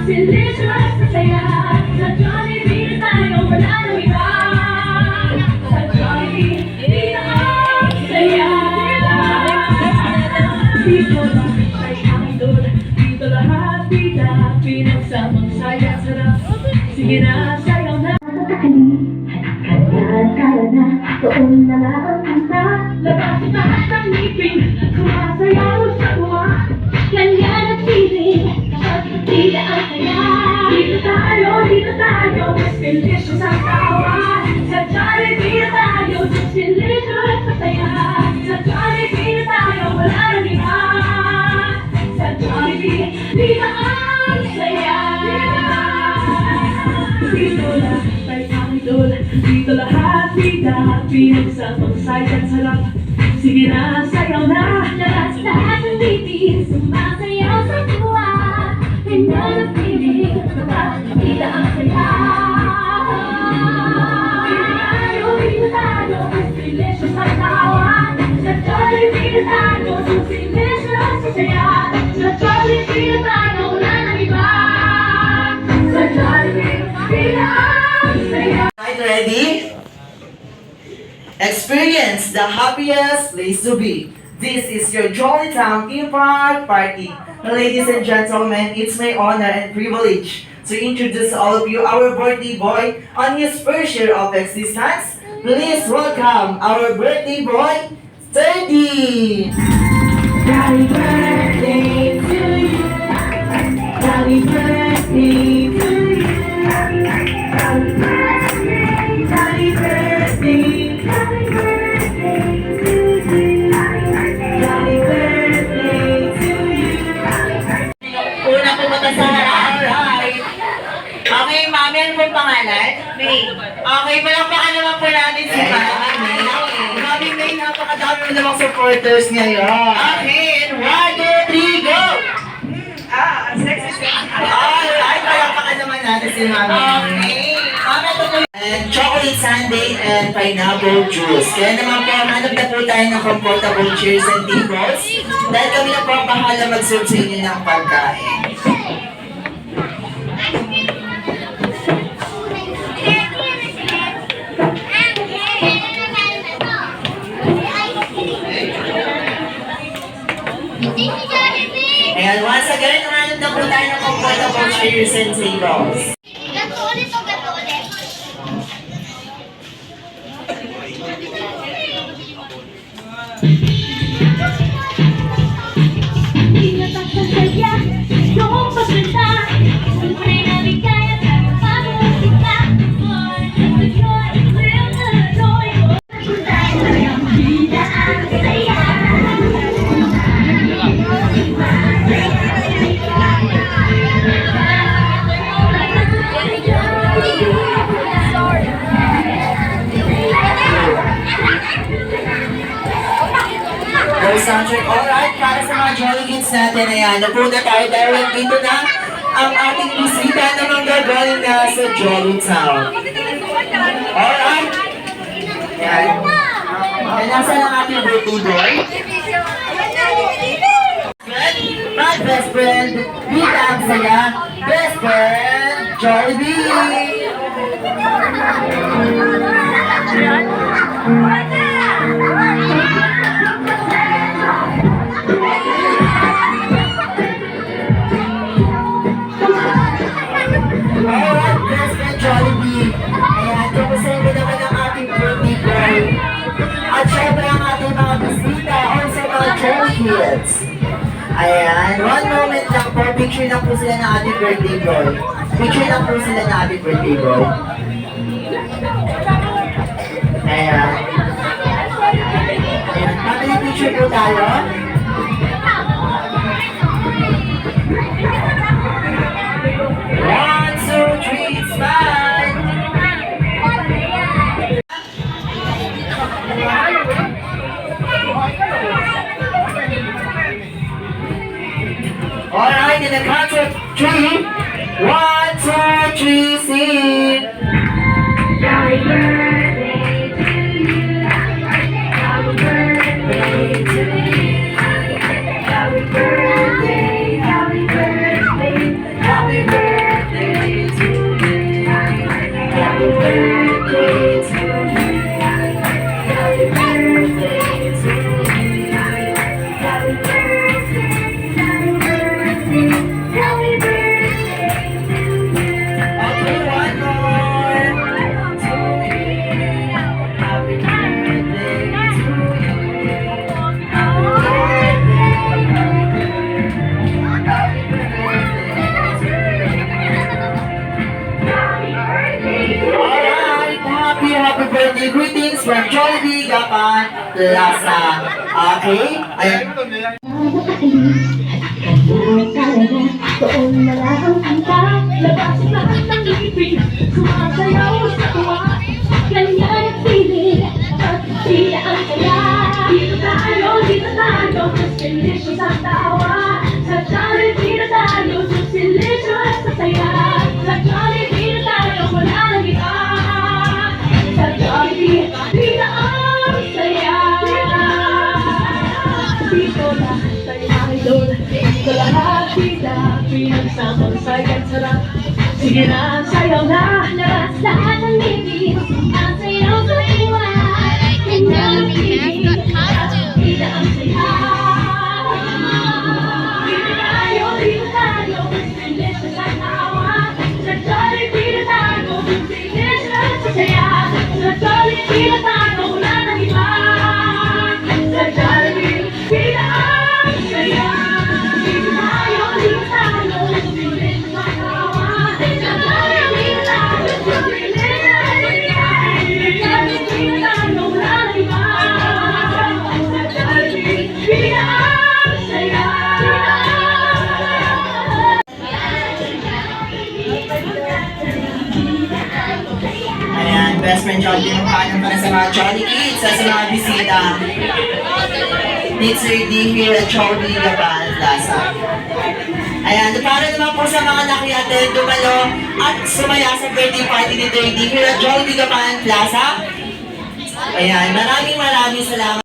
delicious na saya. Sa Jollibee tayo wala nang iba. Sa Jollibee, di na ang saya. Dito lang ay ang idol. Dito lahat bida, pinagsamang saya sarap. Sige na, sayaw na. Kaya na, doon na lang ang kanta. Labas sa taas ng ngipin, sumasayaw sa tuwa. Ganyan at feeling, kapag tila ang saya. Dito tayo, mas delicious ang tawa. Sa Jollibee tayo, mas delicious ang saya. Sa Jollibee tayo, wala nang iba. Sa Jollibee, dito ang saya. Dito lang tayo ang idol. Dito lahat bida, pinagsamang saya at sarap. Sige na, sayaw na. Labas lahat ng bibig, sumasayaw sa tuwa. Ganyan ang feeling, kapag tila ang saya. Dito tayo, mas delicious ang tawa. Sa Jollibee tayo, mas delicious ang saya. Sa Jollibee tayo, wala nang iba. Sa Jollibee, tila ang saya. Right, ready? Experience the happiest place to be. This is your Jolly Town Theme Park Party. Ladies and gentlemen, it's my honor and privilege to introduce all of you our birthday boy on his first year of existence. Please welcome our birthday boy, Teddy! Happy birthday to you. Happy birthday to you. Happy birthday. Happy birthday. Happy birthday to you. Happy birthday to you. Una pumunta sa alright. Okay, mami, ano pong pangalan? May. Okay, palakpakan naman po natin si Mami May. Mami May, napakadami mo namang supporters ngayon. Okay, and 1, 2, 3, go! Sexy. Alright, palakpakan naman natin si Mami May. Mami, ito po. And chocolate sundae and pineapple juice. Kaya naman po, hanap na po tayo ng comfortable chairs and tables. Dahil kami na po ang bahala mag-serve sa inyo ng pagkain. And once again, hanap na po tayo ng comfortable chairs and tables. Gato ulit o gato ulit? Hindi natatagaya yung pagkanta. Tunay na ligaya sa pag-uusika. For the joy, will the joy. Kung tayo ang bida ang saya. Go soundtrack. Alright, para sa mga Jolly Kids natin, ayan, napuna tayo dahil dito na ang ating bisita na manggagaling na sa Jolly Town. Alright. Ayan. And nasa lang ating birthday boy? My best friend, Vita ang saya. Best friend, Jollibee. Alright, best friend Jollibee. Ayan, kamusayin mo naman ang ating birthday boy. At syempre ang ating mga bisita o sa mga Jolly Kids. Ayan, one moment lang po. Picture lang po sila ng ating birthday boy. Picture lang po sila ng ating birthday boy. Ayan. Ayan, family picture po tayo. One, two, three, smile! Alright, in the count of 3, 1, 2, 3, sing! Happy birthday to you. Happy birthday to you. Happy birthday, happy birthday, happy birthday. from Jollibee Gapan Plaza. Okay? Ayan. Doon na lang ang punta, labas lahat ng ngipin, sumasayaw sa tuwa, kanya ang feeling, at sila ang saya. Dito tayo, mas delicious ang tawa, sa Jollibee na tayo, mas delicious sa saya. Sa Jollibee na tayo, wala nang iba, sa Jollibee, dito ang saya. Dito lahat tayo idol, sa lahat kita, pinagsamang sayang sarap. Sige na, sayaw na, labas lahat ng ngipin, ang sayaw sa iwa, kanya ang feeling, kita ang saya. Dito tayo, mas delicious ang tawa, sa Jollibee na tayo, mas delicious sa saya. Sa Jollibee na tayo, wala nang iba, sa Jollibee, kita ang saya. Dito tayo, mas delicious ang tawa, sa Jollibee na tayo, mas delicious sa saya. Sa Jollibee na tayo, wala nang iba, sa Jollibee, kita ang saya. Ayan, best friend Jollibee ng kanan para sa mga Jolly Kids sa mga bisita. It's ready here at Jollibee Gapan Plaza. Ayan, para naman po sa mga nakiatin, dumalo at sumaya sa birthday party ni 30 here at Jollibee Gapan Plaza. Ayan, maraming salamat.